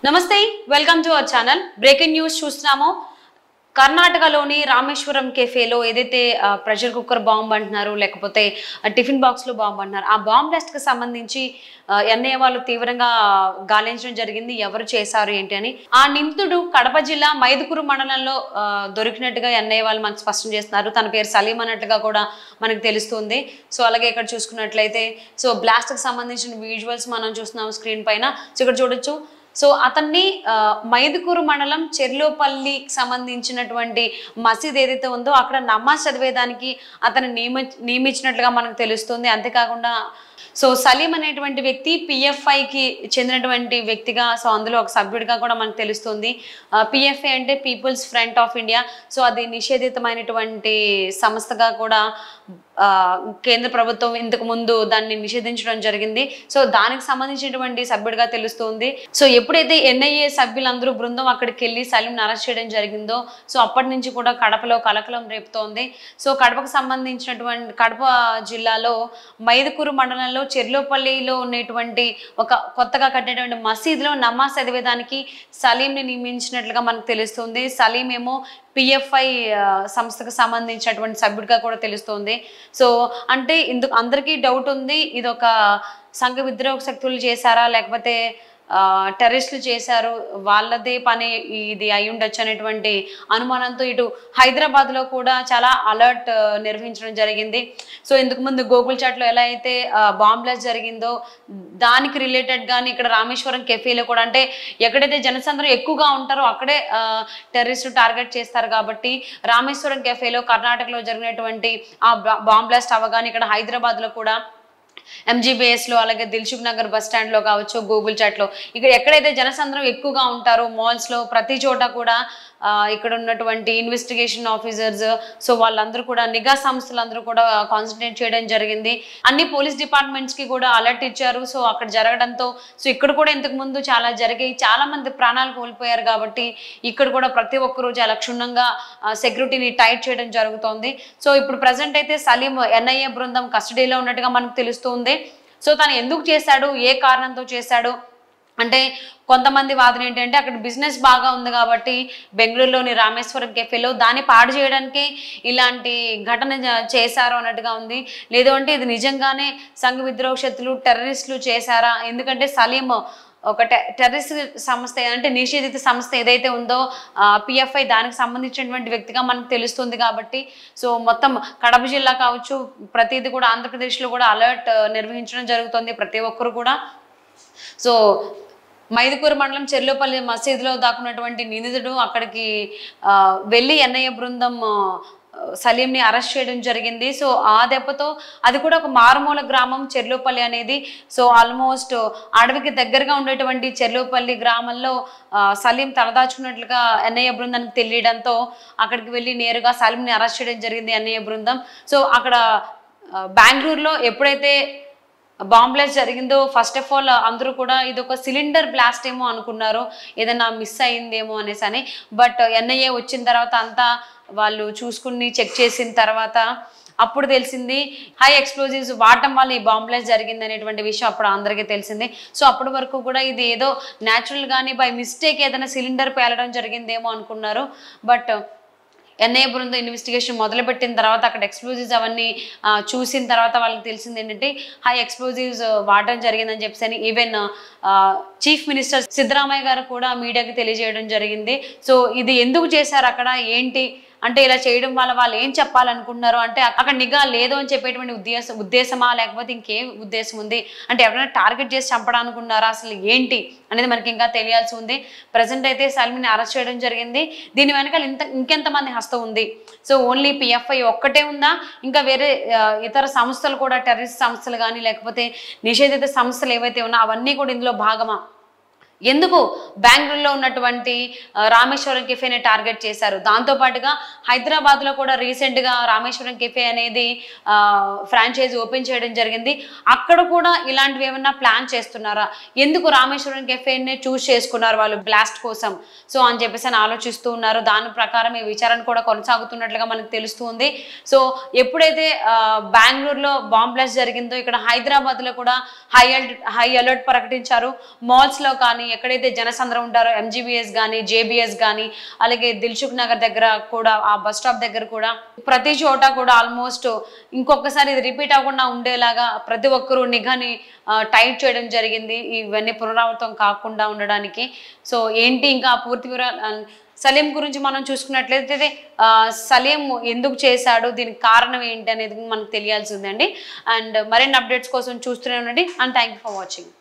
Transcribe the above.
నమస్తే welcome to our channel breaking news చూస్తున్నాము కర్ణాటకలోని రామేశ్వరం కెఫేలో ఏదైతే ప్రెషర్ కుక్కర్ బాంబ్ అంటున్నారు లేకపోతే టిఫిన్ బాక్స్ లో బాంబ్ అంటున్నారు ఆ బాంబ్ బ్లాస్ట్ కి సంబంధించి ఎన్ఐఏ వాళ్ళు తీవ్రంగా గాలించడం జరిగింది ఎవరు చేశారు ఏంటి అని ఆ నిందితుడు కడప జిల్లా మైదుకూరు మండలంలో దొరికినట్టుగా ఎన్ఐఏ వాళ్ళు మనకు స్పష్టం చేస్తున్నారు తన పేరు సలీం అన్నట్టుగా కూడా మనకు తెలుస్తుంది సో అలాగే ఇక్కడ చూసుకున్నట్లయితే సో బ్లాస్ట్ కి సంబంధించిన విజువల్స్ మనం చూస్తున్నాం స్క్రీన్ పైన సో ఇక్కడ చూడొచ్చు సో అతన్ని మైదుకూరు మండలం చెర్లోపల్లికి సంబంధించినటువంటి మసీద్ ఏదైతే ఉందో అక్కడ నమాజ్ చదివేదానికి అతను నియమించినట్లుగా మనకు తెలుస్తుంది అంతేకాకుండా సో సలీం అనేటువంటి వ్యక్తి పిఎఫ్ఐకి చెందినటువంటి వ్యక్తిగా సో అందులో ఒక సభ్యుడిగా కూడా మనకు తెలుస్తుంది పిఎఫ్ఐ అంటే people's front of India so అది నిషేధితమైనటువంటి సంస్థగా కూడా కేంద్ర ప్రభుత్వం ఇంతకు ముందు దాన్ని నిషేధించడం జరిగింది సో దానికి సంబంధించినటువంటి సభ్యుడిగా తెలుస్తుంది సో ఎప్పుడైతే ఎన్ఐఏ సభ్యులందరూ బృందం అక్కడికి వెళ్ళి సలీంని అరెస్ట్ చేయడం జరిగిందో సో అప్పటి నుంచి కూడా కడపలో కలకలం రేపుతోంది సో కడపకు సంబంధించినటువంటి కడప జిల్లాలో మైదుకూరు మండలంలో చెర్లోపల్లిలో ఉన్నటువంటి ఒక కొత్తగా కట్టినటువంటి మసీదులో నమాజ్ చదివేదానికి సలీంని నియమించినట్లుగా మనకు తెలుస్తుంది సలీం ఏమో పిఎఫ్ఐ సంస్థకు సంబంధించినటువంటి సభ్యుడిగా కూడా తెలుస్తుంది సో అంటే ఇందుకు అందరికీ డౌట్ ఉంది ఇది ఒక సంఘ విద్రోహ శక్తులు చేశారా లేకపోతే టెర్రరిస్టులు చేశారు వాళ్ళదే పని ఇది అయి ఉండొచ్చు అనేటువంటి అనుమానంతో ఇటు హైదరాబాద్లో కూడా చాలా అలర్ట్ నిర్వహించడం జరిగింది సో ఇందుకు ముందు గూగుల్ చాట్లో ఎలా అయితే బాంబ్ బ్లాస్ట్ జరిగిందో దానికి రిలేటెడ్ కానీ ఇక్కడ రామేశ్వరం కెఫేలో కూడా అంటే ఎక్కడైతే జనసంద్రం ఎక్కువగా ఉంటారో అక్కడే టెర్రరిస్టులు టార్గెట్ చేస్తారు కాబట్టి రామేశ్వరం కెఫేలో కర్ణాటకలో జరిగినటువంటి ఆ బాంబ్ బ్లాస్ట్ అవగానే ఇక్కడ హైదరాబాద్లో కూడా ఎంజీబీఎస్ లో అలాగే దిల్సుఖ్ నగర్ బస్ స్టాండ్ లో కావచ్చు గూగుల్ చాట్ లో ఇక్కడ ఎక్కడైతే జనసంద్రం ఎక్కువగా ఉంటారో మాల్స్ లో ప్రతి చోట కూడా ఇక్కడ ఉన్నటువంటి ఇన్వెస్టిగేషన్ ఆఫీసర్స్ సో వాళ్ళందరూ కూడా నిఘా సంస్థలందరూ కూడా కాన్సన్ట్రేట్ చేయడం జరిగింది అన్ని పోలీస్ డిపార్ట్మెంట్స్ కి కూడా అలర్ట్ ఇచ్చారు సో అక్కడ జరగడంతో సో ఇక్కడ కూడా ఇంతకు ముందు చాలా జరిగాయి చాలా మంది ప్రాణాలు కోల్పోయారు కాబట్టి ఇక్కడ కూడా ప్రతి ఒక్కరూ చాలా క్షుణ్ణంగా సెక్యూరిటీని టైట్ చేయడం జరుగుతోంది సో ఇప్పుడు ప్రజెంట్ అయితే సలీం ఎన్ఐఏ బృందం కస్టడీలో ఉన్నట్టుగా మనకు తెలుస్తుంది సో తను ఎందుకు చేశాడు ఏ కారణంతో చేశాడు అంటే కొంతమంది వాదన ఏంటంటే అక్కడ బిజినెస్ బాగా ఉంది కాబట్టి బెంగళూరులోని రామేశ్వరం కెఫేలో దాన్ని పాడు చేయడానికి ఇలాంటి ఘటన చేశారు అన్నట్టుగా ఉంది లేదు అంటే ఇది నిజంగానే సంఘ విద్రోహ శక్తులు టెర్రరిస్టులు చేశారా ఎందుకంటే సలీం ఒక టెర్రరిస్ట్ సంస్థ అంటే నిషేధిత సంస్థ ఏదైతే ఉందో పిఎఫ్ఐ దానికి సంబంధించినటువంటి వ్యక్తిగా మనకు తెలుస్తుంది కాబట్టి సో మొత్తం కడప జిల్లా కావచ్చు ప్రతిదీ కూడా ఆంధ్రప్రదేశ్లో కూడా అలర్ట్ నిర్వహించడం జరుగుతుంది ప్రతి ఒక్కరు కూడా సో మైదుకూరు మండలం చెర్లోపల్లి మసీదులో దాక్కున్నటువంటి నిందితుడు అక్కడికి వెళ్ళి ఎన్ఐఏ బృందం సలీంని అరెస్ట్ చేయడం జరిగింది సో ఆ దెబ్బతో అది కూడా ఒక మారుమూల గ్రామం చెర్లోపల్లి అనేది సో ఆల్మోస్ట్ అడవికి దగ్గరగా ఉండేటువంటి చెర్లోపల్లి గ్రామంలో సలీం తలదాచుకున్నట్లుగా ఎన్ఐఏ బృందానికి తెలియడంతో అక్కడికి వెళ్ళి నేరుగా సలీంని అరెస్ట్ చేయడం జరిగింది ఎన్ఐఏ బృందం సో అక్కడ బెంగళూరులో ఎప్పుడైతే బాంబ్ బ్లాస్ట్ జరిగిందో ఫస్ట్ ఆఫ్ ఆల్ అందరూ కూడా ఇది ఒక సిలిండర్ బ్లాస్ట్ ఏమో అనుకున్నారు ఏదైనా మిస్ అయిందేమో అనేసి అని బట్ ఎన్ఐఏ వచ్చిన తర్వాత అంతా వాళ్ళు చూసుకుని చెక్ చేసిన తర్వాత అప్పుడు తెలిసింది హై ఎక్స్ప్లోజివ్స్ వాడటం వల్ల ఈ బాంబ్ బ్లాస్ట్ జరిగింది అనేటువంటి విషయం అప్పుడు అందరికీ తెలిసింది సో అప్పటి వరకు కూడా ఇది ఏదో న్యాచురల్ గానీ బై మిస్టేక్ ఏదైనా సిలిండర్ పేలడం జరిగిందేమో అనుకున్నారు బట్ ఎన్ఐఏ బృందం ఇన్వెస్టిగేషన్ మొదలుపెట్టిన తర్వాత అక్కడ ఎక్స్ప్లోజివ్స్ అవన్నీ చూసిన తర్వాత వాళ్ళకి తెలిసింది ఏంటంటే హై ఎక్స్ప్లోజివ్స్ వాడడం జరిగిందని చెప్పేసి ఈవెన్ చీఫ్ మినిస్టర్ సిద్ధరామయ్య గారు కూడా మీడియాకి తెలియజేయడం జరిగింది సో ఇది ఎందుకు చేశారు అక్కడ ఏంటి అంటే ఇలా చేయడం వల్ల వాళ్ళు ఏం చెప్పాలనుకుంటున్నారు అంటే అక్కడ నిఘా లేదు అని చెప్పేటువంటి ఉద్దేశమా లేకపోతే ఇంకేం ఉద్దేశం ఉంది అంటే ఎవరైనా టార్గెట్ చేసి చంపడానుకున్నారా అసలు ఏంటి అనేది మనకి ఇంకా తెలియాల్సి ఉంది ప్రజెంట్ అయితే సలీంని అరెస్ట్ చేయడం జరిగింది దీని వెనకాల ఇంకెంతమంది హస్తం ఉంది సో ఓన్లీ పిఎఫ్ఐ ఒక్కటే ఉందా ఇంకా వేరే ఇతర సంస్థలు కూడా టెర్రరిస్ట్ సంస్థలు కానీ లేకపోతే నిషేధిత సంస్థలు ఏవైతే ఉన్నా అవన్నీ కూడా ఇందులో భాగమా ఎందుకు బెంగళూరులో ఉన్నటువంటి రామేశ్వరం కెఫేని టార్గెట్ చేశారు దాంతోపాటుగా హైదరాబాద్లో కూడా రీసెంట్గా రామేశ్వరం కెఫే అనేది ఫ్రాంచైజీ ఓపెన్ చేయడం జరిగింది అక్కడ కూడా ఇలాంటివి ఏమన్నా ప్లాన్ చేస్తున్నారా ఎందుకు రామేశ్వరం కెఫేని చూస్ చేసుకున్నారు వాళ్ళు బ్లాస్ట్ కోసం సో అని చెప్పేసి అని ఆలోచిస్తూ ఉన్నారు దాని ప్రకారం ఈ విచారణ కూడా కొనసాగుతున్నట్లుగా మనకు తెలుస్తుంది సో ఎప్పుడైతే బెంగళూరులో బాంబ్ బ్లాస్ట్ జరిగిందో ఇక్కడ హైదరాబాద్లో కూడా హై అలర్ట్ ప్రకటించారు మాల్స్లో కానీ ఎక్కడైతే జనసంద్రం అందరూ ఉంటారో ఎంజీబీఎస్ కానీ జేబీఎస్ కానీ అలాగే దిల్సుఖ్ నగర్ దగ్గర కూడా ఆ బస్ స్టాప్ దగ్గర కూడా ప్రతి చోట కూడా ఆల్మోస్ట్ ఇంకొకసారి ఇది రిపీట్ అవ్వకుండా ఉండేలాగా ప్రతి ఒక్కరూ నిఘాని టైట్ చేయడం జరిగింది ఇవన్నీ పునరావృతం కాకుండా ఉండడానికి. సో ఏంటి ఇంకా పూర్తి వివరాలు సలీం గురించి మనం చూసుకున్నట్లయితే సలీం ఎందుకు చేశాడు, దీనికి కారణం ఏంటి అనేది మనకు తెలియాల్సి ఉందండి. అండ్ మరిన్ని అప్డేట్స్ కోసం చూస్తూనే ఉండండి. And thank you for watching.